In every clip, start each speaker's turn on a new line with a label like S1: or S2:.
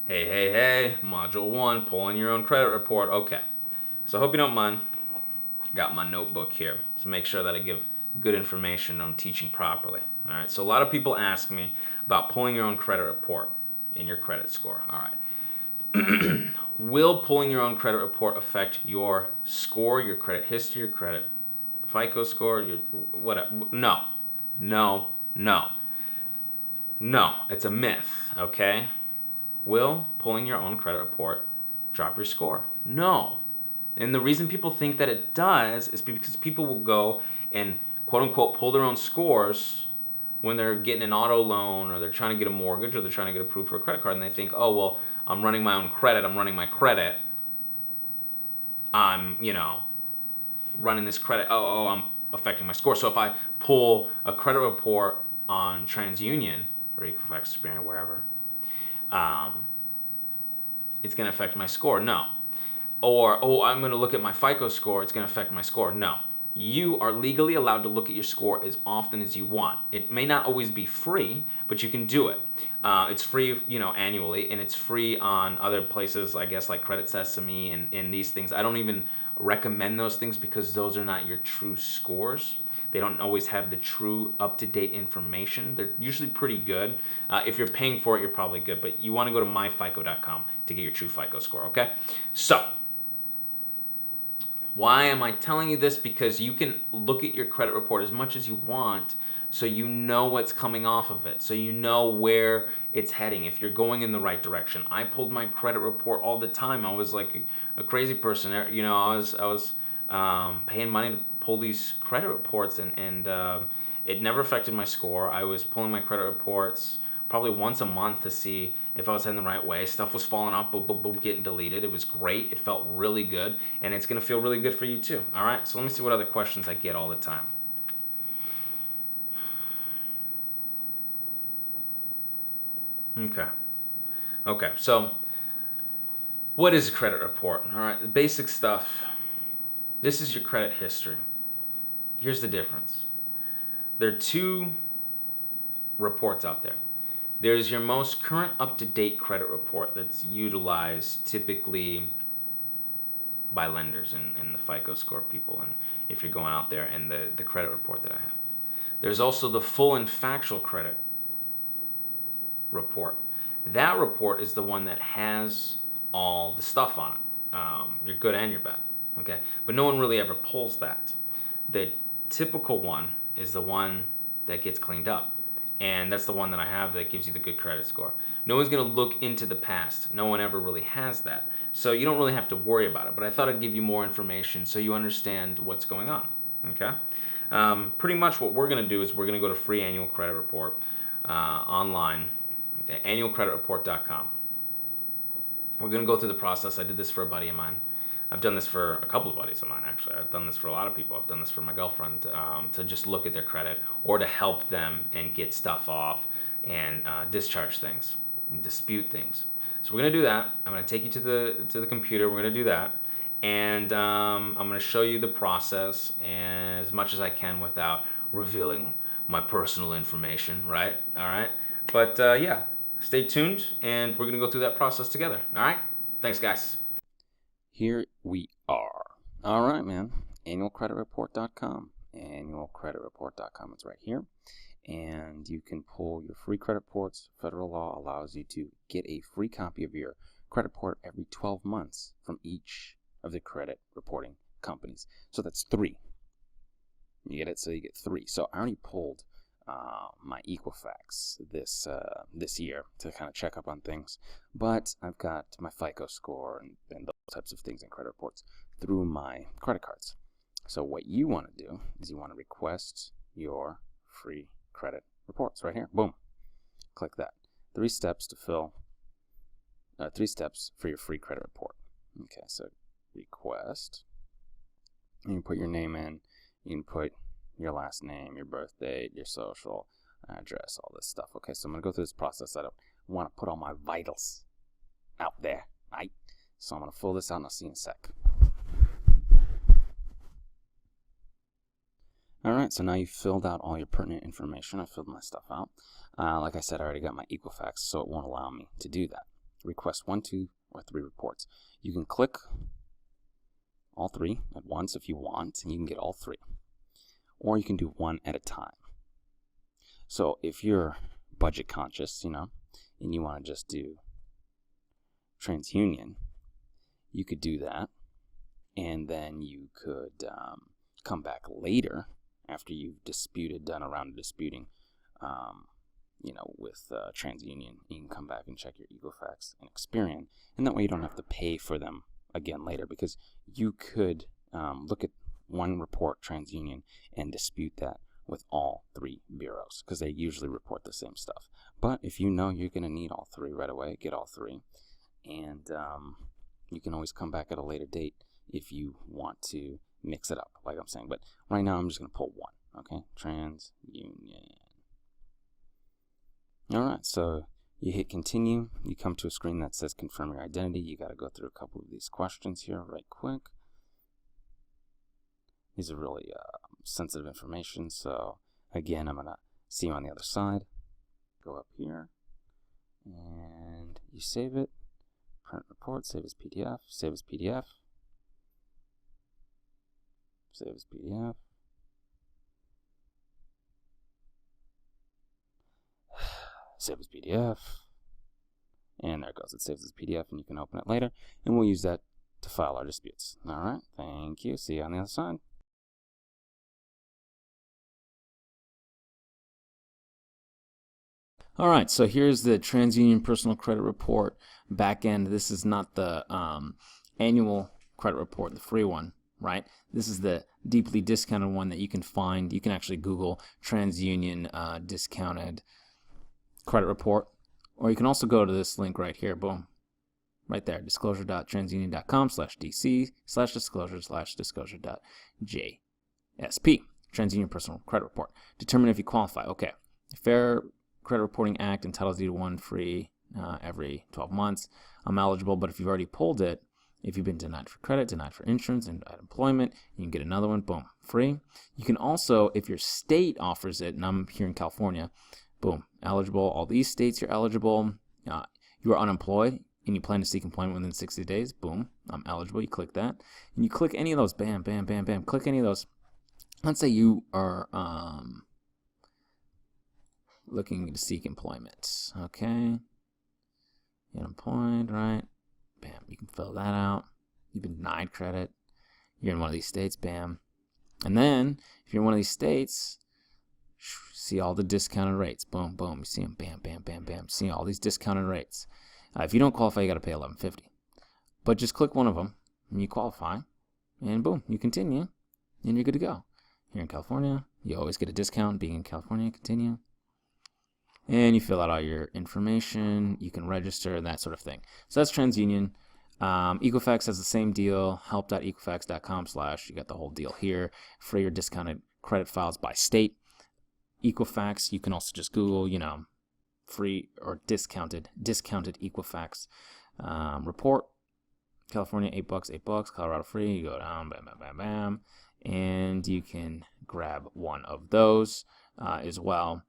S1: Hey, Module 1, pulling your own credit report. Okay, so I hope you don't mind. Got my notebook here, so make sure that I give good information on teaching properly. All right, so a lot of people ask me about pulling your own credit report and your credit score. All right, will pulling your own credit report affect your score, your credit history, your credit FICO score, your whatever? No, no, no, no. It's a myth, okay? Will pulling your own credit report drop your score? No. And the reason people think that it does is because people will go and quote unquote pull their own scores when they're getting an auto loan or they're trying to get a mortgage or they're trying to get approved for a credit card, and they think, oh, well, I'm running my own credit, I'm running my credit, I'm, running this credit, I'm affecting my score. So if I pull a credit report on TransUnion or Equifax, Experian, or wherever, um, it's going to affect my score. No. Or, I'm going to look at my FICO score, it's going to affect my score. No. You are legally allowed to look at your score as often as you want. It may not always be free, but you can do it. It's free, annually, and it's free on other places, I guess, like Credit Sesame and these things. I don't even recommend those things because those are not your true scores. They don't always have the true up-to-date information. They're usually pretty good. If you're paying for it, you're probably good, but you want to go to myfico.com to get your true FICO score, okay? So, why am I telling you this? Because you can look at your credit report as much as you want so you know what's coming off of it. So you know where it's heading, if you're going in the right direction. I pulled my credit report all the time. I was like a crazy person. I was paying money to pull these credit reports and it never affected my score. I was pulling my credit reports probably once a month to see if I was heading the right way. Stuff was falling off, boom, boom, boom, getting deleted. It was great. It felt really good, and it's gonna feel really good for you too. All right. So let me see what other questions I get all the time. Okay. Okay. So what is a credit report? All right. The basic stuff. This is your credit history. Here's the difference. There are two reports out there. There's your most current up-to-date credit report that's utilized typically by lenders and the FICO score people, and if you're going out there, and the credit report that I have. There's also the full and factual credit report. That report is the one that has all the stuff on it, your good and your bad, okay? But no one really ever pulls that. The typical one is the one that gets cleaned up, and that's the one that I have that gives you the good credit score. No one's going to look into the past. No one ever really has that. So you don't really have to worry about it, but I thought I'd give you more information so you understand what's going on, okay? Pretty much what we're going to do is we're going to go to free annual credit report online, annualcreditreport.com. We're going to go through the process. I did this for a buddy of mine. I've done this for a couple of buddies of mine, actually. I've done this for a lot of people. I've done this for my girlfriend to just look at their credit or to help them and get stuff off and discharge things and dispute things. So we're going to do that. I'm going to take you to the computer. We're going to do that. And I'm going to show you the process as much as I can without revealing my personal information, right? All right. But yeah, stay tuned, and we're going to go through that process together. All right? Thanks, guys.
S2: Here we are. All right, man. Annualcreditreport.com. Annualcreditreport.com. It's right here. And you can pull your free credit reports. Federal law allows you to get a free copy of your credit report every 12 months from each of the credit reporting companies. So that's 3. You get it? So you get 3. So I already pulled my Equifax this year to kind of check up on things, but I've got my FICO score and those types of things in credit reports through my credit cards. So what you want to do is you want to request your free credit reports right here. Boom. Click that. 3 steps to fill. 3 steps for your free credit report. Okay, so request. You can put your name in. You can put your last name, your birth date, your social address, all this stuff. Okay, so I'm going to go through this process. I don't want to put all my vitals out there, right? So I'm going to fill this out and I'll see you in a sec. All right, so now you've filled out all your pertinent information. I filled my stuff out. Like I said, I already got my Equifax, so it won't allow me to do that. request 1, 2, or 3 reports. You can click all 3 at once if you want, and you can get all 3. Or you can do 1 at a time. So if you're budget conscious, and you want to just do TransUnion, you could do that, and then you could come back later after you've done a round of disputing, with TransUnion. You can come back and check your Equifax and Experian, and that way you don't have to pay for them again later, because you could look at one report, TransUnion, and dispute that with all 3 bureaus, because they usually report the same stuff. But if you know you're going to need all 3 right away, get all 3, and you can always come back at a later date if you want to mix it up, like I'm saying. But right now I'm just going to pull 1, okay? TransUnion. Alright, so you hit continue, you come to a screen that says confirm your identity. You got to go through a couple of these questions here right quick. These are really sensitive information, so again, I'm going to see you on the other side. Go up here, and you save it. Print report, save as PDF, save as PDF, save as PDF. Save as PDF, and there it goes. It saves as PDF, and you can open it later, and we'll use that to file our disputes. Alright, thank you. See you on the other side. Alright, so here's the TransUnion Personal Credit Report back end. This is not the annual credit report, the free one, right? This is the deeply discounted one that you can find. You can actually Google TransUnion discounted credit report, or you can also go to this link right here, boom, right there, disclosure.transunion.com/dc/disclosure/disclosure.jsp, TransUnion Personal Credit Report. Determine if you qualify. Okay, the Fair Credit Reporting Act entitles you to one free every 12 months. I'm eligible, but if you've already pulled it, if you've been denied for credit, denied for insurance, and denied employment, you can get another one, boom, free. You can also, if your state offers it, and I'm here in California, boom, eligible. All these states you're eligible. You are unemployed and you plan to seek employment within 60 days. Boom, I'm eligible. You click that. And you click any of those. Bam, bam, bam, bam. Click any of those. Let's say you are looking to seek employment. Okay. You're unemployed, right? Bam, you can fill that out. You've been denied credit. You're in one of these states. Bam. And then, if you're in one of these states, see all the discounted rates. Boom, boom. You see them. Bam, bam, bam, bam. See all these discounted rates. If you don't qualify, you got to pay $11.50. But just click one of them, and you qualify, and boom, you continue, and you're good to go. Here in California, you always get a discount being in California. Continue. And you fill out all your information. You can register, that sort of thing. So that's TransUnion. Equifax has the same deal. help.equifax.com/ you got the whole deal here. Free or discounted credit files by state. Equifax, you can also just Google, free or discounted Equifax report. California, $8, Colorado free. You go down, bam, bam, bam, bam, and you can grab one of those as well.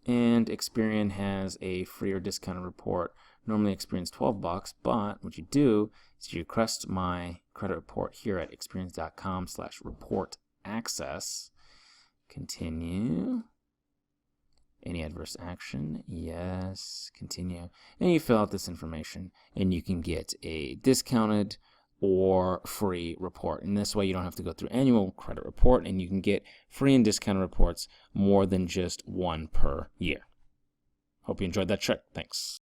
S2: And Experian has a free or discounted report. Normally Experian's $12, but what you do is you request my credit report here at experience.com/report access. Continue. Any adverse action? Yes. Continue. And you fill out this information, and you can get a discounted or free report. And this way you don't have to go through annual credit report, and you can get free and discounted reports more than just one per year. Hope you enjoyed that trick. Thanks.